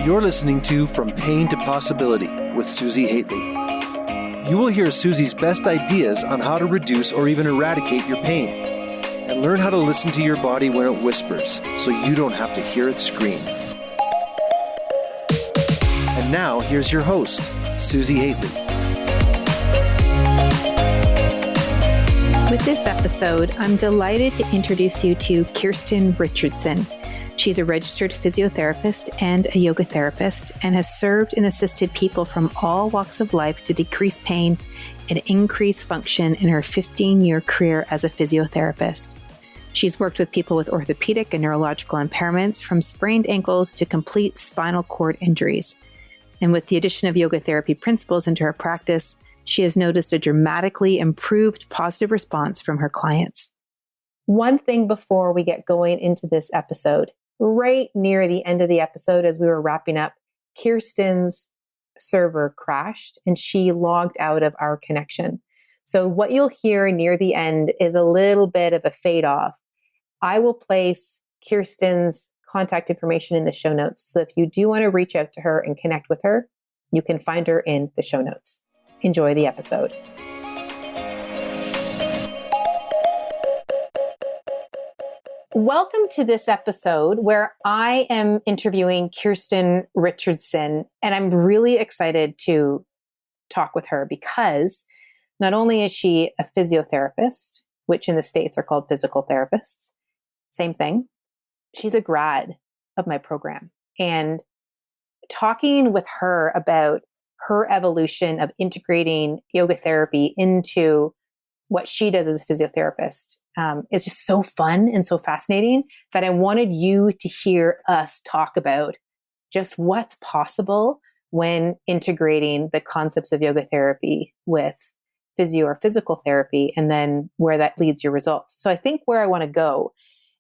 You're listening to From Pain to Possibility with Susi Hately. You will hear Susi's best ideas on how to reduce or even eradicate your pain, and learn how to listen to your body when it whispers so you don't have to hear it scream. And now, here's your host, Susi Hately. With this episode, I'm delighted to introduce you to Kirsten Richardson. She's a registered physiotherapist and a yoga therapist and has served and assisted people from all walks of life to decrease pain and increase function in her 15-year career as a physiotherapist. She's worked with people with orthopedic and neurological impairments, from sprained ankles to complete spinal cord injuries. And with the addition of yoga therapy principles into her practice, she has noticed a dramatically improved positive response from her clients. One thing before we get going into this episode, right near the end of the episode, as we were wrapping up, Kirsten's server crashed and she logged out of our connection. So what you'll hear near the end is a little bit of a fade off. I will place Kirsten's contact information in the show notes. So if you do want to reach out to her and connect with her, you can find her in the show notes. Enjoy the episode. Welcome to this episode where I am interviewing Kirsten Richardson, and I'm really excited to talk with her because not only is she a physiotherapist, which in the States are called physical therapists, same thing, she's a grad of my program. And talking with her about her evolution of integrating yoga therapy into what she does as a physiotherapist is just so fun and so fascinating that I wanted you to hear us talk about just what's possible when integrating the concepts of yoga therapy with physio or physical therapy, and then where that leads your results. So I think where I want to go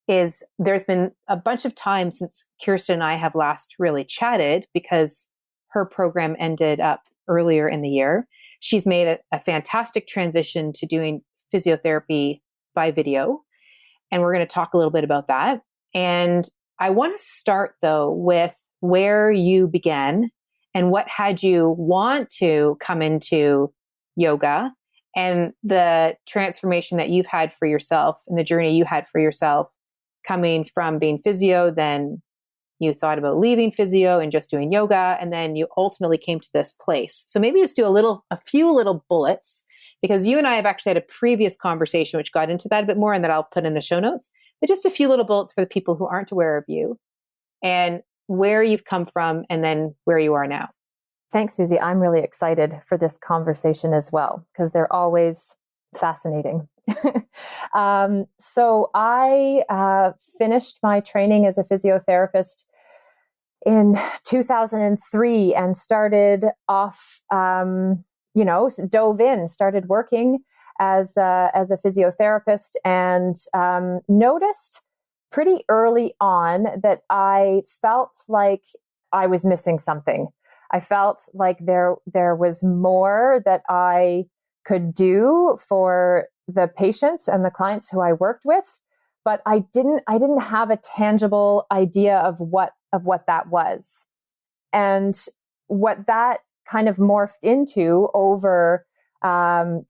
is there's been a bunch of time since Kirsten and I have last really chatted because her program ended up earlier in the year. She's made a fantastic transition to doing physiotherapy by video. And we're going to talk a little bit about that. And I want to start though with where you began and what had you want to come into yoga and the transformation that you've had for yourself and the journey you had for yourself coming from being physio. Then you thought about leaving physio and just doing yoga. And then you ultimately came to this place. So maybe just do a few little bullets, because you and I have actually had a previous conversation which got into that a bit more and that I'll put in the show notes, but just a few little bullets for the people who aren't aware of you and where you've come from and then where you are now. Thanks, Susi. I'm really excited for this conversation as well, because they're always fascinating. So I finished my training as a physiotherapist in 2003 and started off, dove in, started working as a physiotherapist, and noticed pretty early on that I felt like I was missing something. I felt like there was more that I could do for the patients and the clients who I worked with, but I didn't have a tangible idea of what that was. And what that kind of morphed into over 10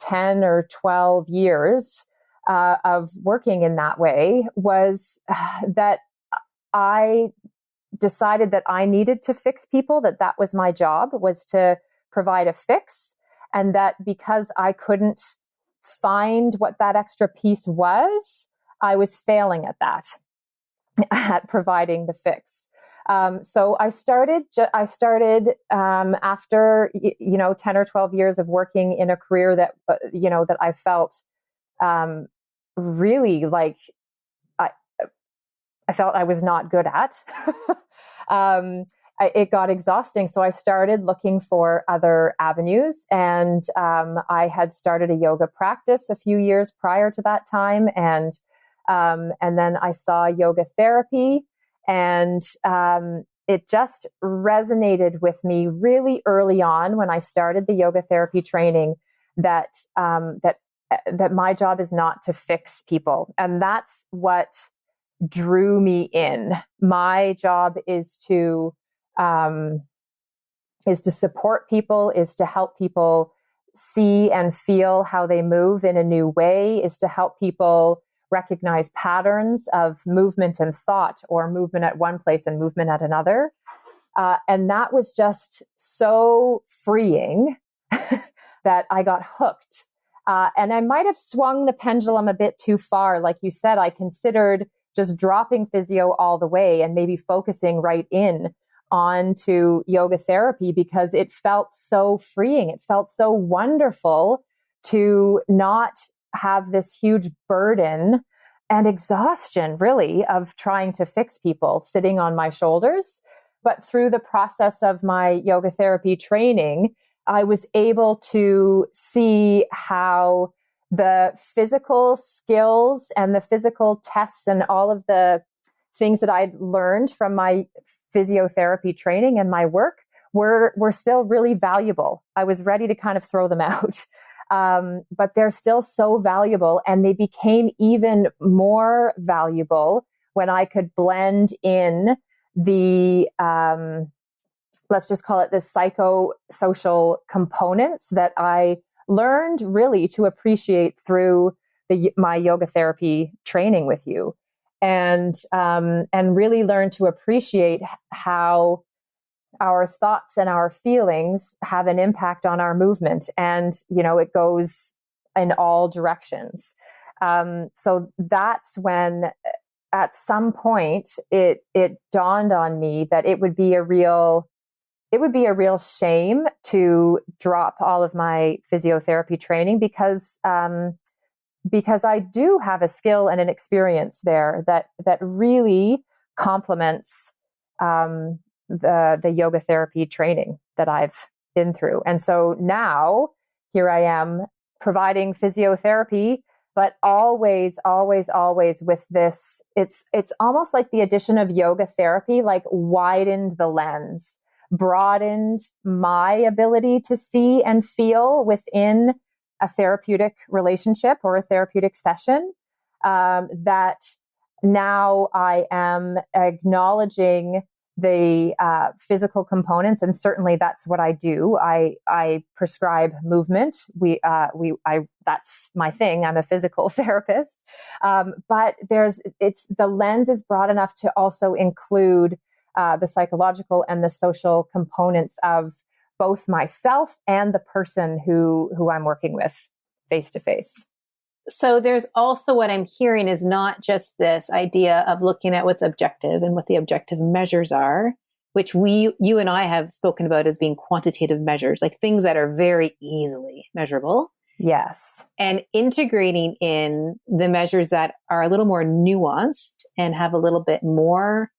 or 12 years of working in that way was that I decided that I needed to fix people, that was my job, was to provide a fix. And that because I couldn't find what that extra piece was, I was failing at that, at providing the fix. So I started after 10 or 12 years of working in a career that that I felt really like I felt I was not good at. It got exhausting, so I started looking for other avenues, and I had started a yoga practice a few years prior to that time, and then I saw yoga therapy. And it just resonated with me really early on when I started the yoga therapy training that my job is not to fix people. And that's what drew me in. My job is to is to support people, is to help people see and feel how they move in a new way, is to help people recognize patterns of movement and thought, or movement at one place and movement at another. And that was just so freeing that I got hooked. And I might have swung the pendulum a bit too far. Like you said, I considered just dropping physio all the way and maybe focusing right in onto yoga therapy, because it felt so freeing. It felt so wonderful to not have this huge burden and exhaustion, really, of trying to fix people sitting on my shoulders. But through the process of my yoga therapy training, I was able to see how the physical skills and the physical tests and all of the things that I'd learned from my physiotherapy training and my work were still really valuable. I was ready to kind of throw them out. But they're still so valuable, and they became even more valuable when I could blend in the, let's just call it the psychosocial components that I learned really to appreciate through my yoga therapy training with you, and really learn to appreciate how our thoughts and our feelings have an impact on our movement. And, it goes in all directions. So that's when, at some point, it dawned on me that it would be a real shame to drop all of my physiotherapy training, because I do have a skill and an experience there that really complements the yoga therapy training that I've been through. And so now here I am providing physiotherapy, but always, always, always with this, it's almost like the addition of yoga therapy, like widened the lens, broadened my ability to see and feel within a therapeutic relationship or a therapeutic session, that now I am acknowledging the physical components, and certainly that's what I do. I prescribe movement. That's my thing. I'm a physical therapist, but the lens is broad enough to also include the psychological and the social components of both myself and the person who I'm working with face to face. So there's also, what I'm hearing is not just this idea of looking at what's objective and what the objective measures are, which you and I have spoken about as being quantitative measures, like things that are very easily measurable. Yes. And integrating in the measures that are a little more nuanced and have a little bit more,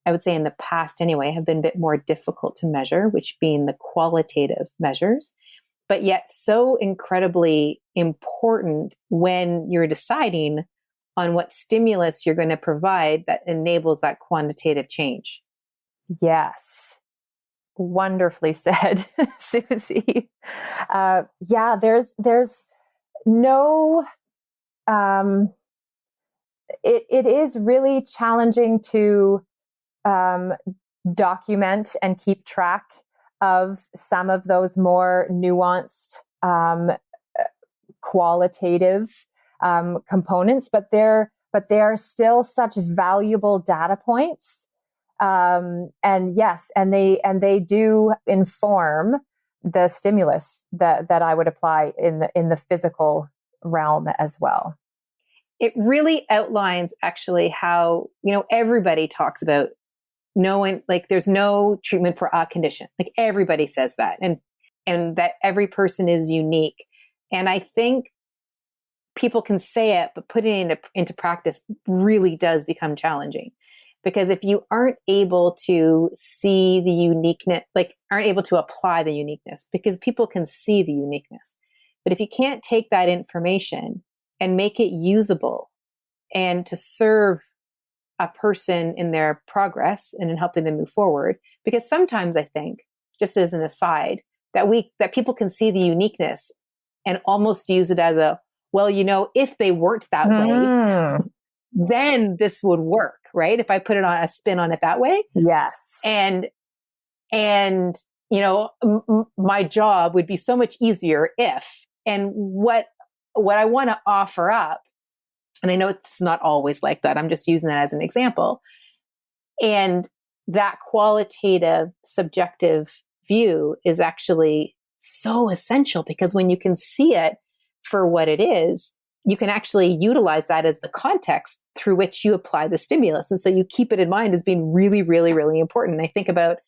I would say in the past anyway, have been a bit more difficult to measure, which being the qualitative measures, but yet so incredibly important when you're deciding on what stimulus you're going to provide that enables that quantitative change. Yes. Wonderfully said, Susie. Yeah, there's no, it is really challenging to document and keep track of some of those more nuanced qualitative components, but they are still such valuable data points. And yes, and they do inform the stimulus that I would apply in the physical realm as well. It really outlines actually how, everybody talks about knowing, like, there's no treatment for a condition. Like, everybody says that, and that every person is unique. And I think people can say it, but putting it into practice really does become challenging. Because if you aren't able to see the uniqueness, like aren't able to apply the uniqueness, because people can see the uniqueness. But if you can't take that information and make it usable and to serve a person in their progress and in helping them move forward, because sometimes I think, just as an aside, that people can see the uniqueness and almost use it as a, well, if they worked that way, then this would work, right? If I put it on a spin on it that way. Yes. And And, my job would be so much easier if, and what I want to offer up, and I know it's not always like that, I'm just using that as an example. And that qualitative, subjective view is actually so essential, because when you can see it for what it is, you can actually utilize that as the context through which you apply the stimulus. And so you keep it in mind as being really, really, really important. I think about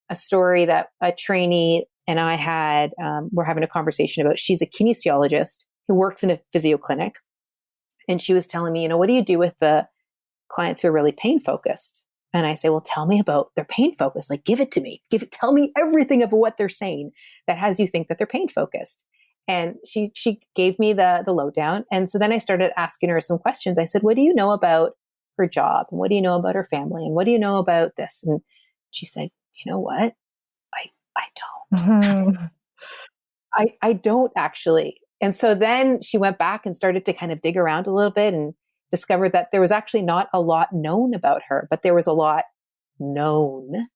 a story that a trainee and I had, we're having a conversation about. She's a kinesiologist who works in a physio clinic. And she was telling me, what do you do with the clients who are really pain focused? And I say, well, tell me about their pain focus. Like, give it to me. Tell me everything about what they're saying that has you think that they're pain focused. And she gave me the lowdown. And so then I started asking her some questions. I said, what do you know about her job? And what do you know about her family? And what do you know about this? And she said, you know what? I don't. Mm-hmm. I don't actually. And so then she went back and started to kind of dig around a little bit and discovered that there was actually not a lot known about her, but there was a lot known,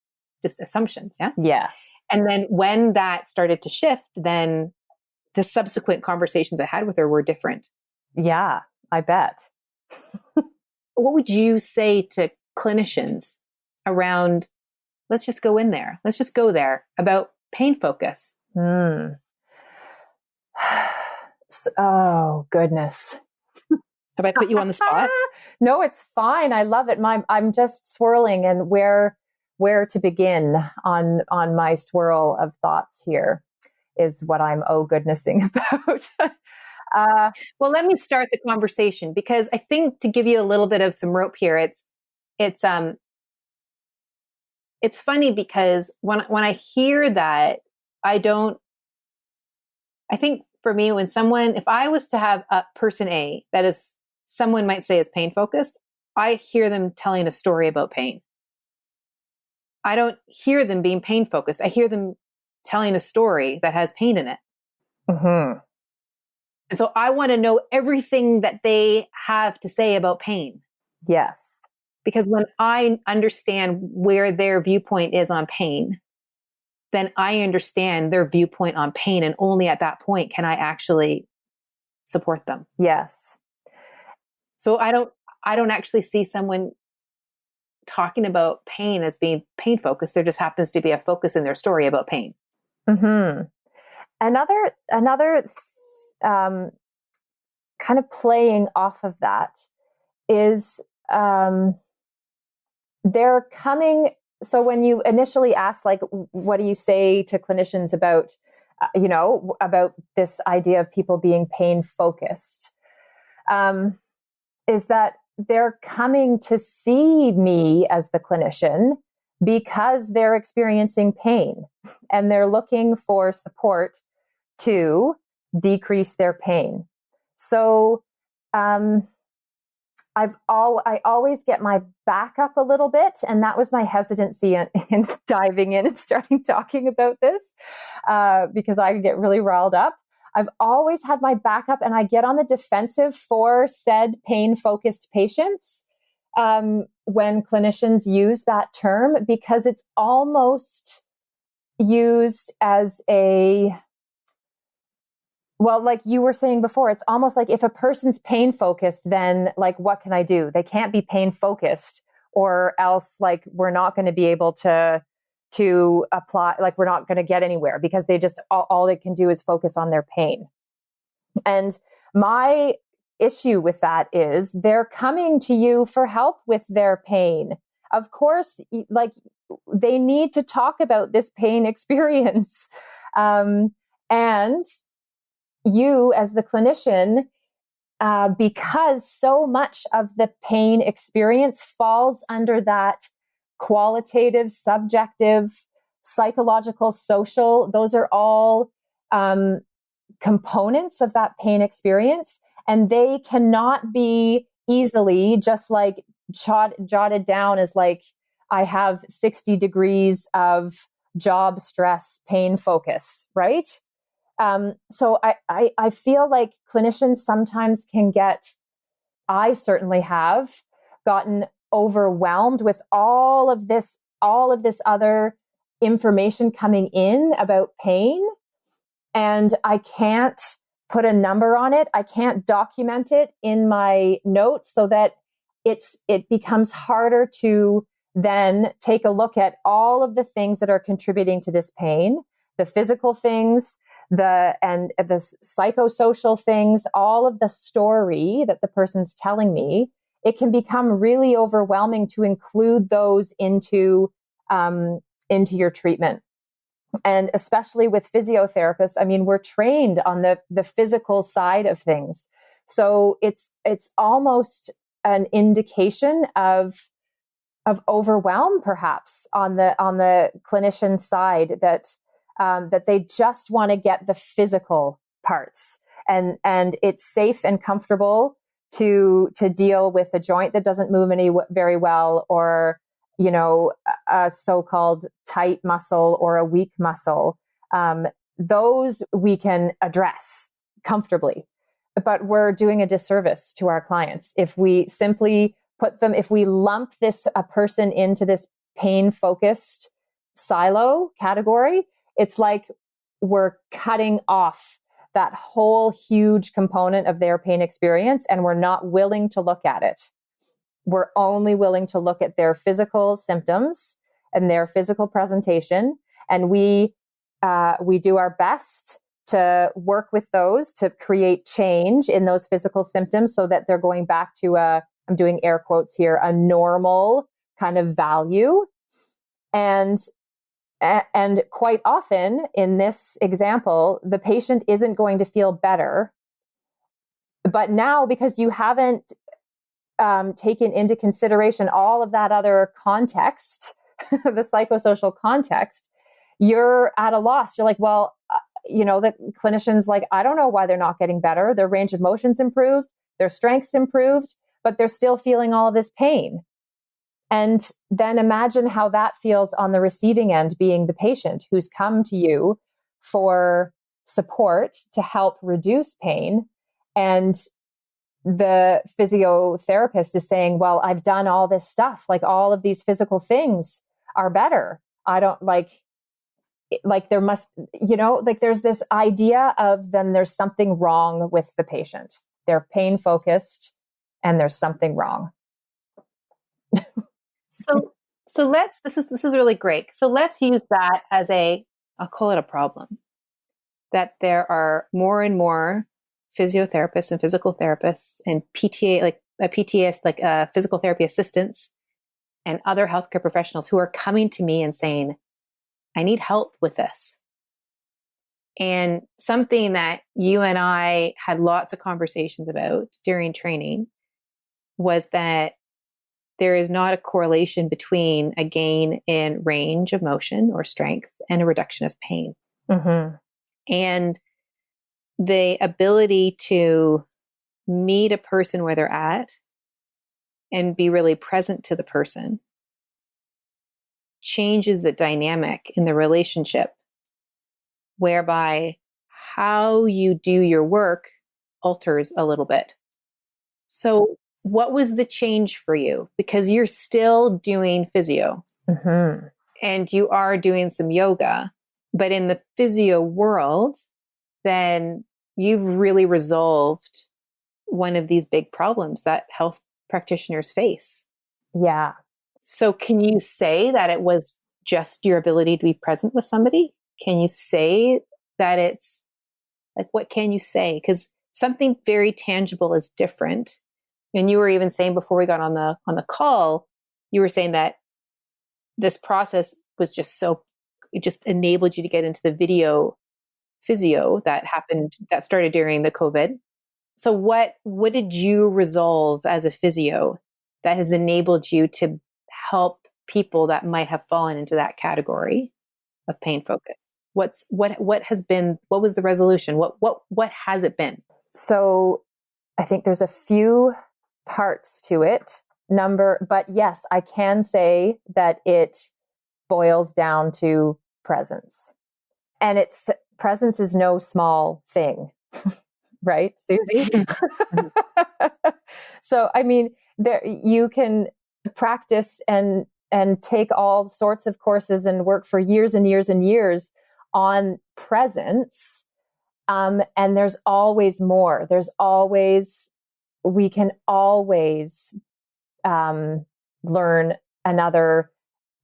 just assumptions. Yeah. Yeah. And then when that started to shift, then the subsequent conversations I had with her were different. Yeah, I bet. What would you say to clinicians around, let's just go in there. Let's just go there about pain focus? Oh, goodness. Have I put you on the spot? No, it's fine. I love it. I'm just swirling, and where to begin on my swirl of thoughts here is what I'm goodnessing about. Well, let me start the conversation, because I think, to give you a little bit of some rope here, it's funny because when I hear that, I think for me, if I was to have a person A that is, someone might say is pain focused, I hear them telling a story about pain. I don't hear them being pain focused. I hear them telling a story that has pain in it. Mm-hmm. And so I want to know everything that they have to say about pain. Yes. Because when I understand where their viewpoint is on pain, then I understand their viewpoint on pain. And only at that point can I actually support them. Yes. So I don't actually see someone talking about pain as being pain focused. There just happens to be a focus in their story about pain. Mm-hmm. Another kind of playing off of that is they're coming. So when you initially ask, like, what do you say to clinicians about, about this idea of people being pain focused, is that they're coming to see me as the clinician because they're experiencing pain and they're looking for support to decrease their pain. So, I always get my back up a little bit, and that was my hesitancy in diving in and starting talking about this, because I get really riled up. I've always had my back up, and I get on the defensive for said pain-focused patients when clinicians use that term, because it's almost used as like you were saying before, it's almost like if a person's pain focused, then like, what can I do? They can't be pain focused, or else like we're not going to be able to apply, like we're not going to get anywhere, because they just, all they can do is focus on their pain. And my issue with that is they're coming to you for help with their pain. Of course, like they need to talk about this pain experience. And you as the clinician, because so much of the pain experience falls under that qualitative, subjective, psychological, social, those are all components of that pain experience. And they cannot be easily just like jotted down as like, I have 60 degrees of job stress, pain focus, right? So I feel like clinicians sometimes I certainly have gotten overwhelmed with all of this other information coming in about pain, and I can't put a number on it. I can't document it in my notes, so that it becomes harder to then take a look at all of the things that are contributing to this pain, the physical things, the psychosocial things, all of the story that the person's telling me. It can become really overwhelming to include those into your treatment. And especially with physiotherapists, I mean, we're trained on the physical side of things. So it's almost an indication of overwhelm, perhaps, on the clinician side, that they just want to get the physical parts, and it's safe and comfortable to deal with a joint that doesn't move very well, or a so-called tight muscle or a weak muscle. Those we can address comfortably, but we're doing a disservice to our clients if we simply if we lump a person into this pain-focused silo category. It's like we're cutting off that whole huge component of their pain experience, and we're not willing to look at it. We're only willing to look at their physical symptoms and their physical presentation. And we do our best to work with those to create change in those physical symptoms, so that they're going back to I'm doing air quotes here, a normal kind of value. And quite often in this example, the patient isn't going to feel better. But now, because you haven't taken into consideration all of that other context, the psychosocial context, you're at a loss. You're like, well, the clinician's like, I don't know why they're not getting better. Their range of motion's improved, their strength's improved, but they're still feeling all of this pain. And then imagine how that feels on the receiving end, being the patient who's come to you for support to help reduce pain. And the physiotherapist is saying, well, I've done all this stuff, like all of these physical things are better. I don't like there must, there's this idea of then there's something wrong with the patient. They're pain focused and there's something wrong. So this is really great. So let's use that as I'll call it a problem, that there are more and more physiotherapists and physical therapists and PTA, like a PTS, like physical therapy assistants and other healthcare professionals who are coming to me and saying, I need help with this. And something that you and I had lots of conversations about during training was that there is not a correlation between a gain in range of motion or strength and a reduction of pain. Mm-hmm. And the ability to meet a person where they're at and be really present to the person changes the dynamic in the relationship, whereby how you do your work alters a little bit. So what was the change for you? Because you're still doing physio, mm-hmm. and you are doing some yoga, but in the physio world, then you've really resolved one of these big problems that health practitioners face. Yeah. So can you say that it was just your ability to be present with somebody? Can you say that it's like, what can you say? Because something very tangible is different. And you were even saying before we got on the call, you were saying that this process was it just enabled you to get into the video physio that started during the COVID. So what did you resolve as a physio that has enabled you to help people that might have fallen into that category of pain focus? What was the resolution? What has it been? So I think there's a few parts to it. But yes, I can say that it boils down to presence. And presence is no small thing, right, Susie? So, I mean, you can practice and and take all sorts of courses and work for years and years and years on presence. And there's always more. We can always learn another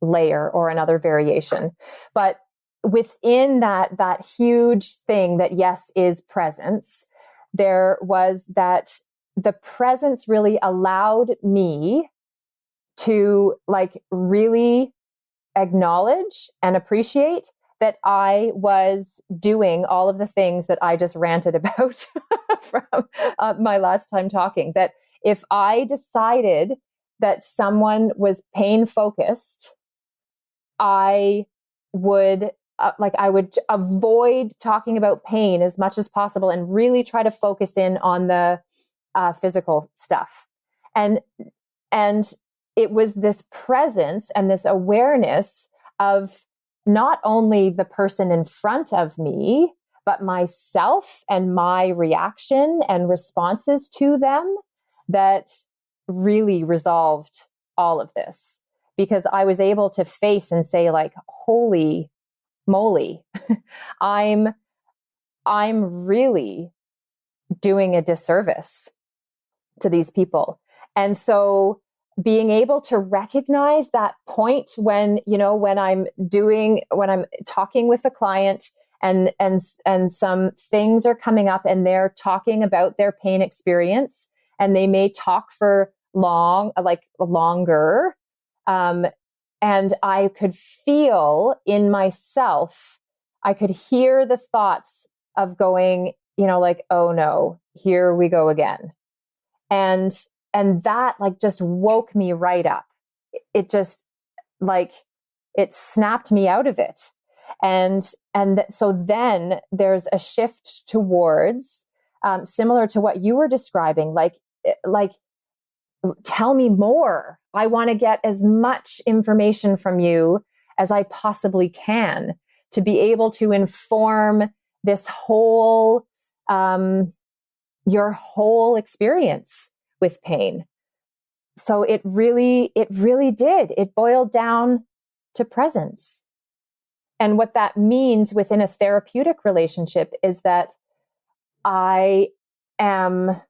layer or another variation. But within that huge thing that, yes, is presence, there was that the presence really allowed me to like really acknowledge and appreciate that I was doing all of the things that I just ranted about from my last time talking. That if I decided that someone was pain focused, I would I would avoid talking about pain as much as possible and really try to focus in on the physical stuff. And it was this presence and this awareness of not only the person in front of me, but myself and my reaction and responses to them that really resolved all of this. Because I was able to face and say like, holy moly, I'm really doing a disservice to these people. And so being able to recognize that point when I'm talking with a client and some things are coming up and they're talking about their pain experience and they may talk for longer. And I could feel in myself, I could hear the thoughts of going, oh no, here we go again. And that just woke me right up. It just it snapped me out of it. And so then there's a shift towards, similar to what you were describing, tell me more. I want to get as much information from you as I possibly can to be able to inform this whole, your whole experience with pain. So it really did. It boiled down to presence. And what that means within a therapeutic relationship is that I am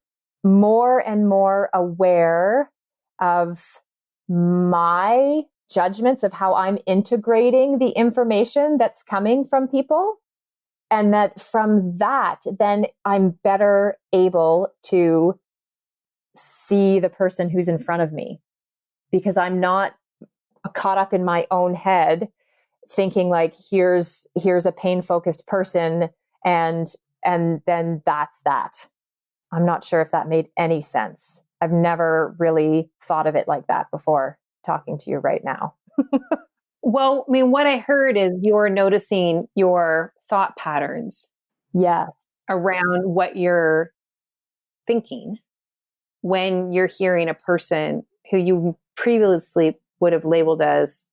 more and more aware of my judgments of how I'm integrating the information that's coming from people. And that from that, then I'm better able to see the person who's in front of me, because I'm not caught up in my own head thinking like, here's a pain-focused person and then that's that. I'm not sure if that made any sense. I've never really thought of it like that before talking to you right now. Well, I mean, what I heard is you're noticing your thought patterns. Yes. Around what you're thinking when you're hearing a person who you previously would have labeled as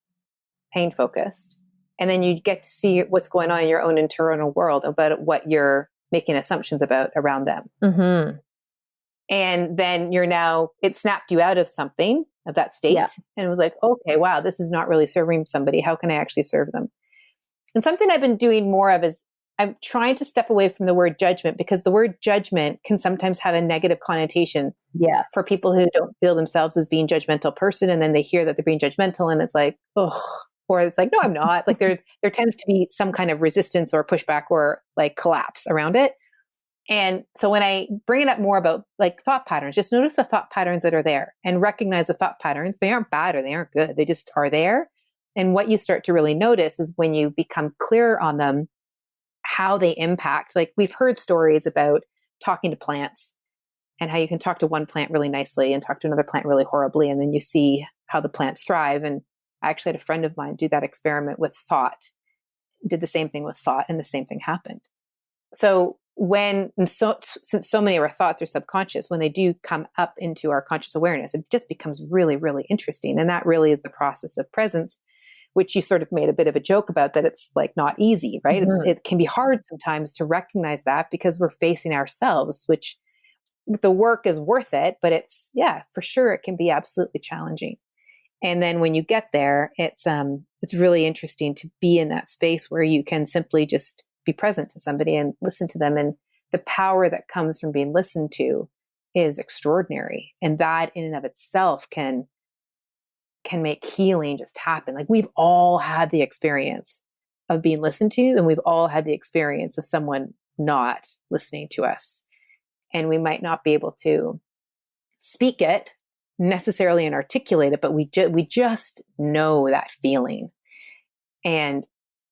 pain focused. And then you get to see what's going on in your own internal world about what you're making assumptions about around them. Mm-hmm. And then it snapped you out of something, of that state. Yeah. And it was like, okay, wow, this is not really serving somebody. How can I actually serve them? And something I've been doing more of is I'm trying to step away from the word judgment, because the word judgment can sometimes have a negative connotation for people who don't feel themselves as being judgmental person. And then they hear that they're being judgmental and it's like, oh, or it's like, no, I'm not. Like there tends to be some kind of resistance or pushback or like collapse around it. And so when I bring it up more about like thought patterns, just notice the thought patterns that are there and recognize the thought patterns. They aren't bad or they aren't good. They just are there. And what you start to really notice is when you become clear on them, how they impact. Like we've heard stories about talking to plants and how you can talk to one plant really nicely and talk to another plant really horribly. And then you see how the plants thrive. And I actually had a friend of mine do that experiment with thought, did the same thing with thought, and the same thing happened. So since so many of our thoughts are subconscious, when they do come up into our conscious awareness, it just becomes really, really interesting. And that really is the process of presence, which you sort of made a bit of a joke about, that it's like not easy, right? Mm-hmm. It can be hard sometimes to recognize that because we're facing ourselves, which the work is worth it, but it's, yeah, for sure, it can be absolutely challenging. And then when you get there, it's really interesting to be in that space where you can simply just be present to somebody and listen to them. And the power that comes from being listened to is extraordinary. And that in and of itself can make healing just happen. Like, we've all had the experience of being listened to, and we've all had the experience of someone not listening to us. And we might not be able to speak it necessarily and articulate it, but we just know that feeling. And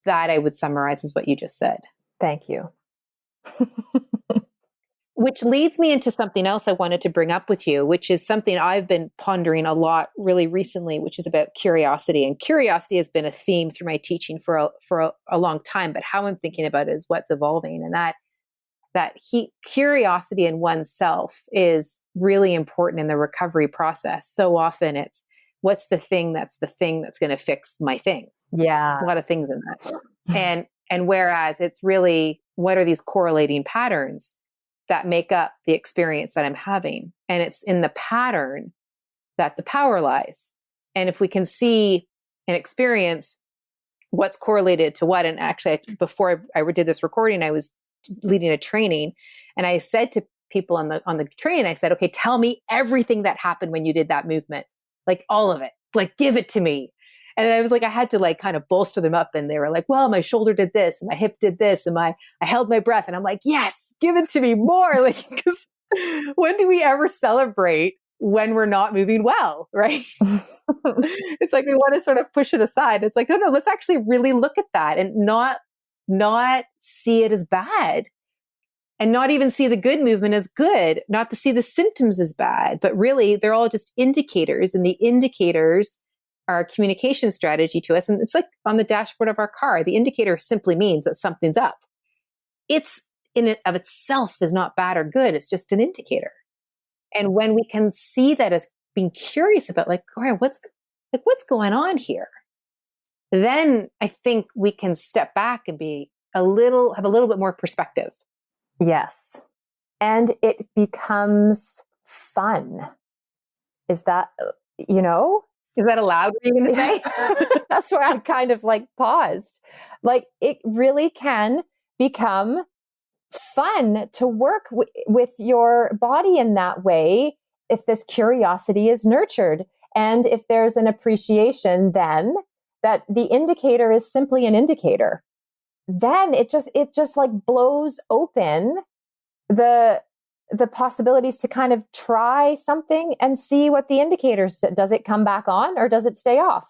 that, I would summarize, is what you just said. Thank you. Which leads me into something else I wanted to bring up with you, which is something I've been pondering a lot really recently, which is about curiosity. And curiosity has been a theme through my teaching for a long time, but how I'm thinking about it is what's evolving. And that curiosity in oneself is really important in the recovery process. So often it's, what's the thing that's going to fix my thing? Yeah. A lot of things in that. And whereas it's really, what are these correlating patterns that make up the experience that I'm having? And it's in the pattern that the power lies. And if we can see and experience what's correlated to what, and actually before I did this recording, I was leading a training, and I said to people on the training, I said, okay, tell me everything that happened when you did that movement, like all of it, like give it to me. And I was like, I had to like kind of bolster them up, and they were like, well, my shoulder did this, and my hip did this, and I held my breath, and I'm like, yes, give it to me more. Like, because when do we ever celebrate when we're not moving well, right? It's like we want to sort of push it aside. It's like, no, let's actually really look at that and not see it as bad, and not even see the good movement as good, not to see the symptoms as bad, but really they're all just indicators, and the indicators are a communication strategy to us. And it's like on the dashboard of our car, the indicator simply means that something's up. It's in and of itself is not bad or good. It's just an indicator. And when we can see that as being curious about, like, all right, what's going on here? Then I think we can step back and have a little bit more perspective. Yes. And it becomes fun. Is that, Is that allowed for you to say? That's where I kind of like paused. Like, it really can become fun to work with your body in that way if this curiosity is nurtured. And if there's an appreciation then that the indicator is simply an indicator, then it just like blows open the possibilities to kind of try something and see what the indicator says. Does it come back on, or does it stay off?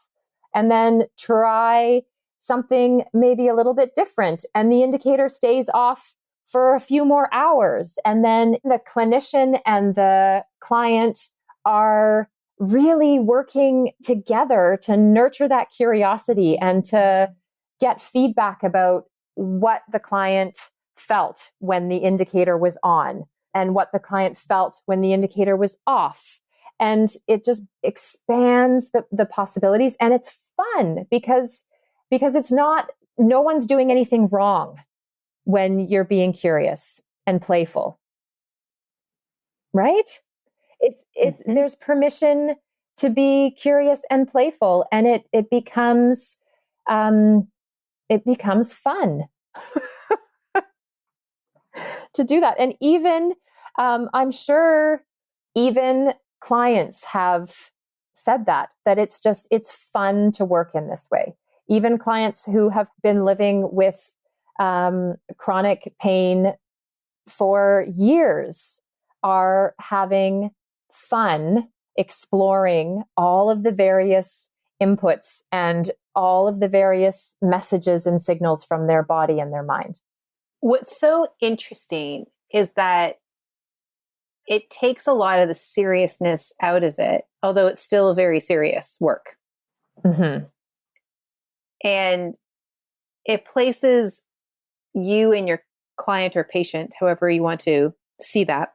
And then try something maybe a little bit different, and the indicator stays off for a few more hours. And then the clinician and the client are really working together to nurture that curiosity and to get feedback about what the client felt when the indicator was on, and what the client felt when the indicator was off. And it just expands the possibilities, and it's fun because it's not, no one's doing anything wrong when you're being curious and playful, right? There's permission to be curious and playful, and it becomes fun to do that. And even I'm sure even clients have said that it's fun to work in this way. Even clients who have been living with chronic pain for years are having fun exploring all of the various inputs and all of the various messages and signals from their body and their mind. What's so interesting is that it takes a lot of the seriousness out of it, although it's still very serious work. Mm-hmm. And it places you and your client or patient, however you want to see that,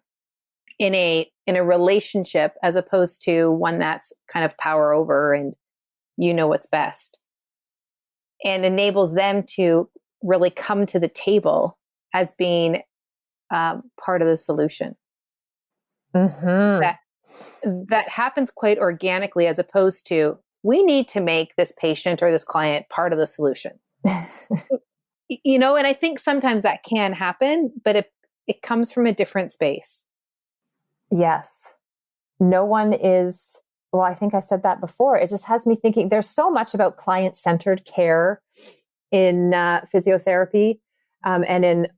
in a relationship, as opposed to one that's kind of power over and you know what's best, and enables them to really come to the table as being part of the solution. Mm-hmm. That happens quite organically, as opposed to, we need to make this patient or this client part of the solution. And I think sometimes that can happen, but it comes from a different space. Yes. No one is, well, I think I said that before. It just has me thinking there's so much about client-centered care in physiotherapy and in,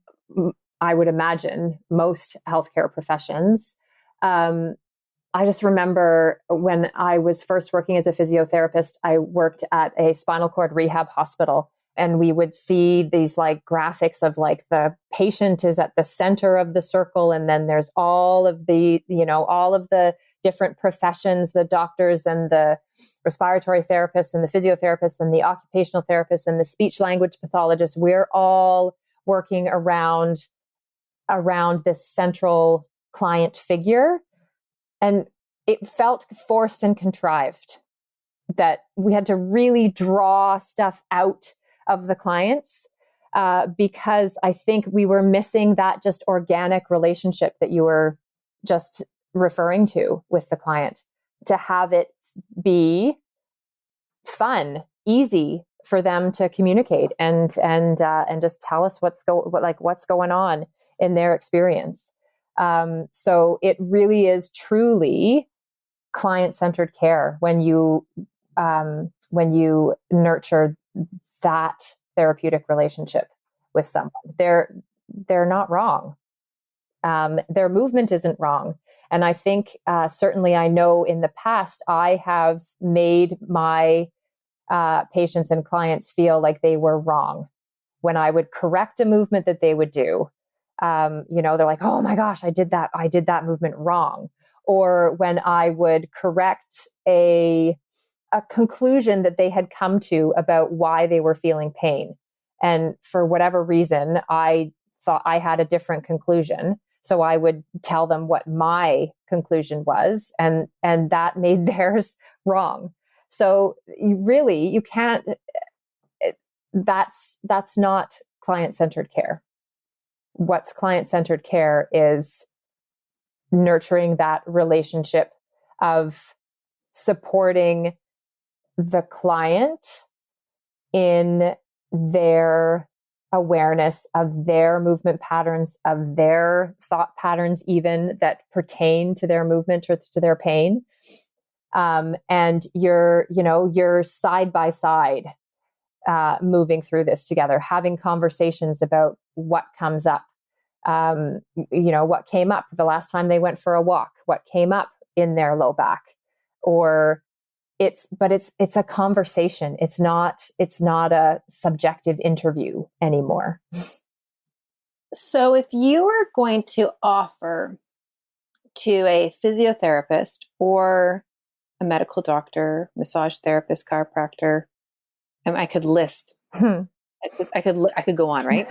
I would imagine, most healthcare professions. I just remember when I was first working as a physiotherapist, I worked at a spinal cord rehab hospital, and we would see these like graphics of like the patient is at the center of the circle. And then there's all of the different professions, the doctors and the respiratory therapists and the physiotherapists and the occupational therapists and the speech language pathologists. We're all working around this central client figure. And it felt forced and contrived that we had to really draw stuff out of the clients because I think we were missing that just organic relationship that you were just referring to with the client, to have it be fun, easy for them to communicate and just tell us what's going on in their experience. So it really is truly client-centered care when you nurture that therapeutic relationship with someone. They're not wrong. Their movement isn't wrong. And I think certainly I know in the past I have made my patients and clients feel like they were wrong when I would correct a movement that they would do. They're like, oh my gosh, I did that movement wrong. Or when I would correct a conclusion that they had come to about why they were feeling pain. And for whatever reason, I thought I had a different conclusion. So I would tell them what my conclusion was, and that made theirs wrong. So you can't, that's not client-centered care. What's client-centered care is nurturing that relationship of supporting the client in their awareness of their movement patterns, of their thought patterns, even that pertain to their movement or to their pain. And you're side by side moving through this together, having conversations about what comes up. What came up the last time they went for a walk, what came up in their low back, or it's a conversation. It's not a subjective interview anymore. So if you were going to offer to a physiotherapist or a medical doctor, massage therapist, chiropractor, and I could list, I could go on, right?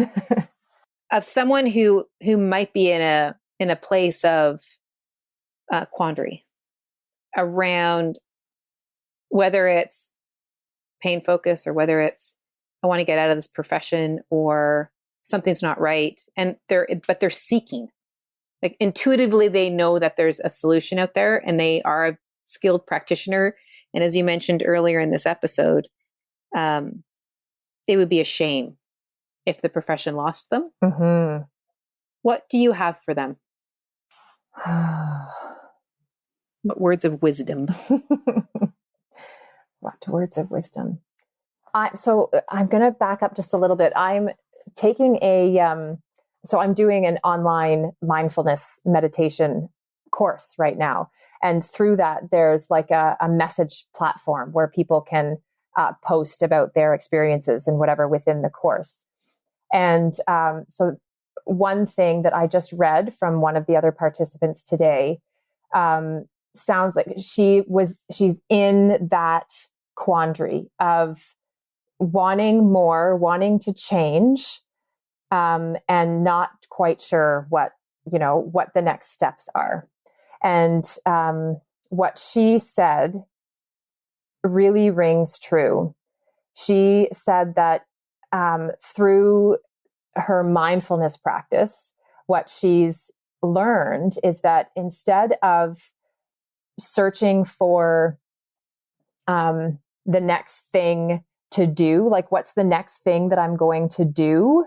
Of someone who might be in a place of quandary around whether it's pain focus or whether it's I want to get out of this profession or something's not right, and they're seeking. Like intuitively, they know that there's a solution out there, and they are a skilled practitioner. And as you mentioned earlier in this episode, it would be a shame if the profession lost them. Mm-hmm. What do you have for them? What words of wisdom? What words of wisdom? So I'm going to back up just a little bit. I'm taking I'm doing an online mindfulness meditation course right now. And through that, there's like a message platform where people can post about their experiences and whatever within the course. And so one thing that I just read from one of the other participants today sounds like she's in that quandary of wanting more, wanting to change, and not quite sure what the next steps are. And what she said really rings true. She said that through her mindfulness practice, what she's learned is that instead of searching for the next thing to do. Like, what's the next thing that I'm going to do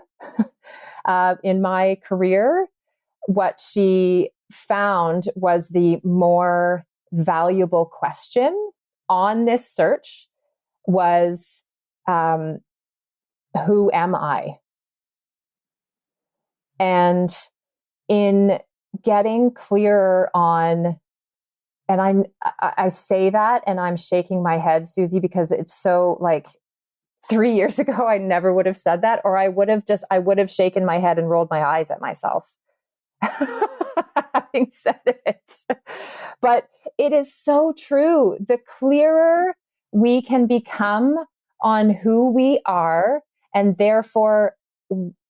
in my career? What she found was the more valuable question on this search was, who am I? And in getting clearer on, and I say that and I'm shaking my head, Susie, because it's so like 3 years ago, I never would have said that, or I would have shaken my head and rolled my eyes at myself having said it. But it is so true. The clearer we can become on who we are and therefore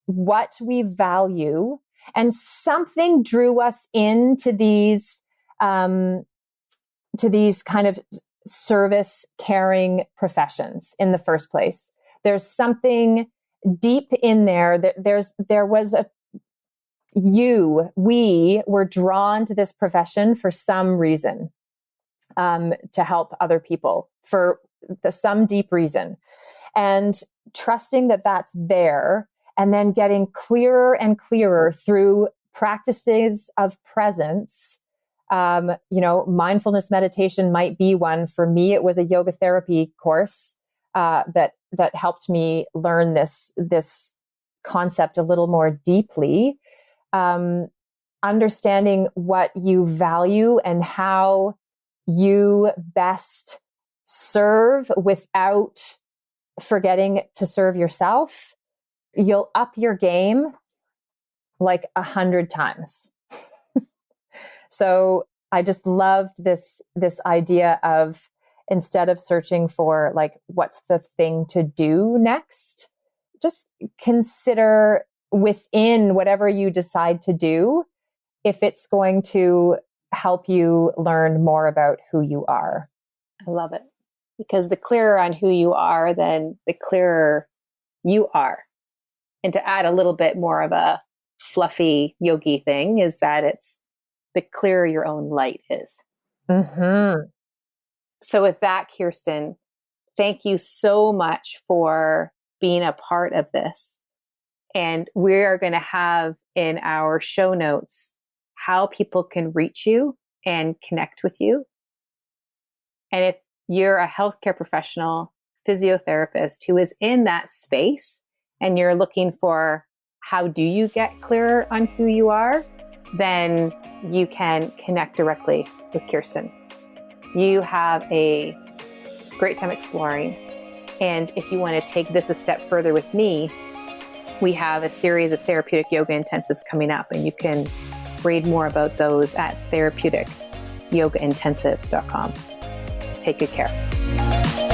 what we value, and something drew us into these kind of service caring professions in the first place. There's something deep in there. We were drawn to this profession for some reason, to help other people for some deep reason, and trusting that that's there, and then getting clearer and clearer through practices of presence. Mindfulness meditation might be one. For me, it was a yoga therapy course that helped me learn this concept a little more deeply. Understanding what you value and how you best serve without forgetting to serve yourself, you'll up your game like 100 times. So I just loved this idea of, instead of searching for like, what's the thing to do next, just consider within whatever you decide to do, if it's going to help you learn more about who you are. I love it. Because the clearer on who you are, then the clearer you are. And to add a little bit more of a fluffy yogi thing is that it's the clearer your own light is. Mm-hmm. So with that, Kirsten, thank you so much for being a part of this. And we are going to have in our show notes how people can reach you and connect with you. And if you're a healthcare professional, physiotherapist who is in that space, and you're looking for how do you get clearer on who you are, then you can connect directly with Kirsten. You have a great time exploring. And if you want to take this a step further with me, we have a series of therapeutic yoga intensives coming up, and you can read more about those at therapeuticyogaintensive.com. Take good care.